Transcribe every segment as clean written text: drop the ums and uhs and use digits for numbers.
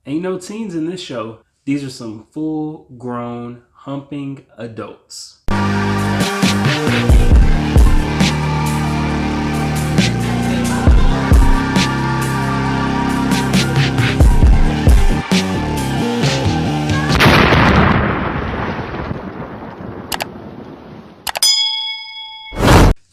Ain't no teens in this show. These are some full-grown, humping adults.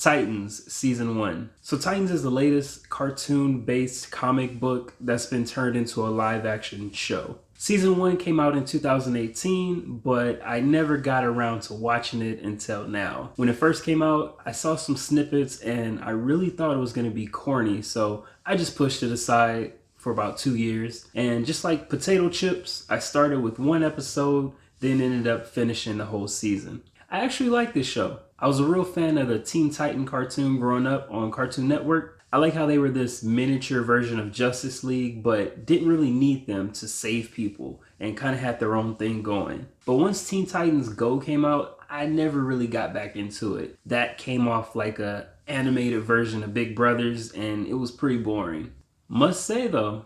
Titans Season 1. So Titans is the latest cartoon-based comic book that's been turned into a live-action show. Season 1 came out in 2018, but I never got around to watching it until now. When it first came out, I saw some snippets and I really thought it was going to be corny, so I just pushed it aside for about 2 years. And just like potato chips, I started with one episode, then ended up finishing the whole season. I actually like this show. I was a real fan of the Teen Titan cartoon growing up on Cartoon Network. I like how they were this miniature version of Justice League, but didn't really need them to save people and kind of had their own thing going. But once Teen Titans Go came out, I never really got back into it. That came off like a animated version of Big Brothers and it was pretty boring. Must say though,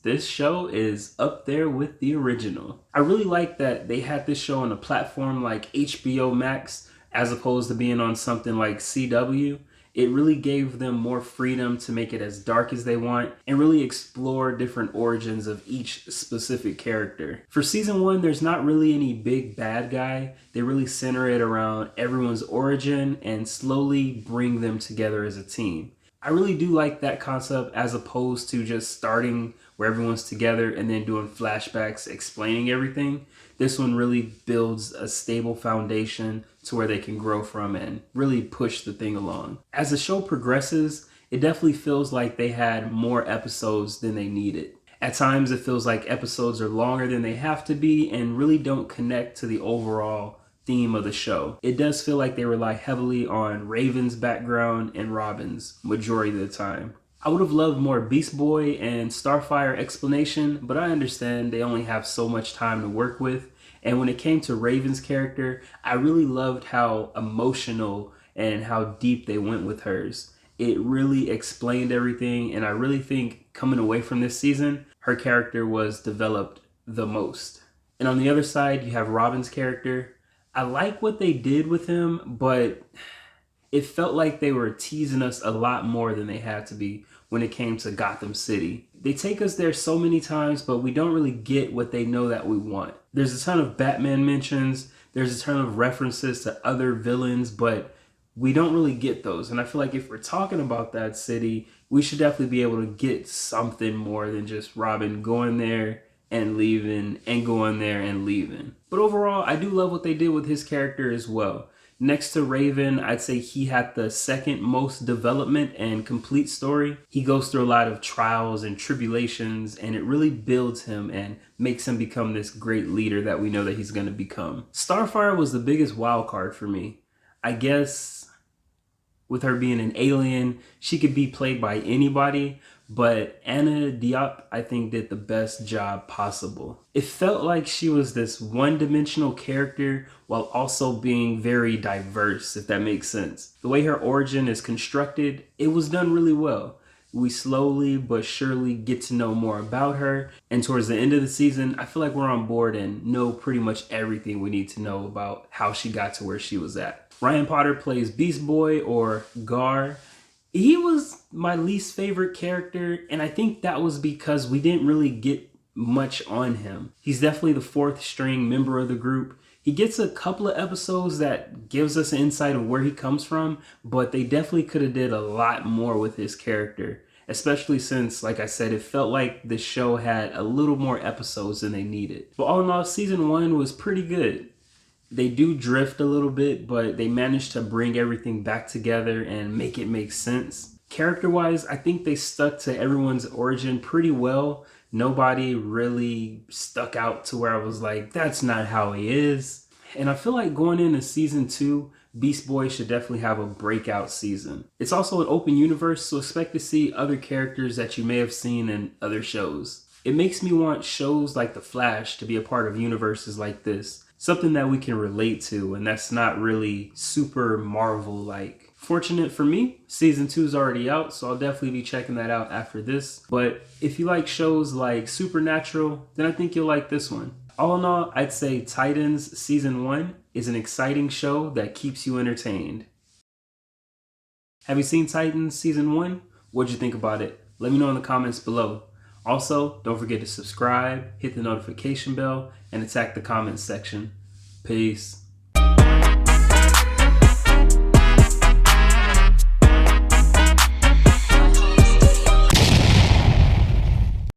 this show is up there with the original. I really like that they had this show on a platform like HBO Max as opposed to being on something like CW. It really gave them more freedom to make it as dark as they want and really explore different origins of each specific character. For season 1, there's not really any big bad guy. They really center it around everyone's origin and slowly bring them together as a team. I really do like that concept as opposed to just starting where everyone's together and then doing flashbacks explaining everything. This one really builds a stable foundation to where they can grow from and really push the thing along. As the show progresses, it definitely feels like they had more episodes than they needed. At times it feels like episodes are longer than they have to be and really don't connect to the overall theme of the show. It does feel like they rely heavily on Raven's background and Robin's majority of the time. I would have loved more Beast Boy and Starfire explanation, but I understand they only have so much time to work with. And when it came to Raven's character, I really loved how emotional and how deep they went with hers. It really explained everything, and I really think coming away from this season, her character was developed the most. And on the other side, you have Robin's character. I like what they did with him, but it felt like they were teasing us a lot more than they had to be when it came to Gotham City. They take us there so many times, but we don't really get what they know that we want. There's a ton of Batman mentions, there's a ton of references to other villains, but we don't really get those. And I feel like if we're talking about that city, we should definitely be able to get something more than just Robin going there and leaving and going there and leaving. But overall, I do love what they did with his character as well. Next to Raven, I'd say he had the second most development and complete story. He goes through a lot of trials and tribulations, and it really builds him and makes him become this great leader that we know that he's going to become. Starfire was the biggest wild card for me. I guess with her being an alien, she could be played by anybody, but Anna Diop, I think, did the best job possible. It felt like she was this one-dimensional character while also being very diverse, if that makes sense. The way her origin is constructed, it was done really well. We slowly but surely get to know more about her, and towards the end of the season, I feel like we're on board and know pretty much everything we need to know about how she got to where she was at. Ryan Potter plays Beast Boy, or Gar. He was my least favorite character, and I think that was because we didn't really get much on him. He's definitely the fourth string member of the group. He gets a couple of episodes that gives us an insight of where he comes from, but they definitely could have did a lot more with his character, especially since, like I said, it felt like the show had a little more episodes than they needed. But all in all, season 1 was pretty good. They do drift a little bit, but they managed to bring everything back together and make it make sense. Character-wise, I think they stuck to everyone's origin pretty well. Nobody really stuck out to where I was like, that's not how he is. And I feel like going into season 2, Beast Boy should definitely have a breakout season. It's also an open universe, so expect to see other characters that you may have seen in other shows. It makes me want shows like The Flash to be a part of universes like this. Something that we can relate to and that's not really super Marvel-like. Fortunate for me, season 2 is already out, so I'll definitely be checking that out after this. But if you like shows like Supernatural, then I think you'll like this one. All in all, I'd say Titans season 1 is an exciting show that keeps you entertained. Have you seen Titans season 1? What'd you think about it? Let me know in the comments below. Also, don't forget to subscribe, hit the notification bell, and attack the comments section. Peace.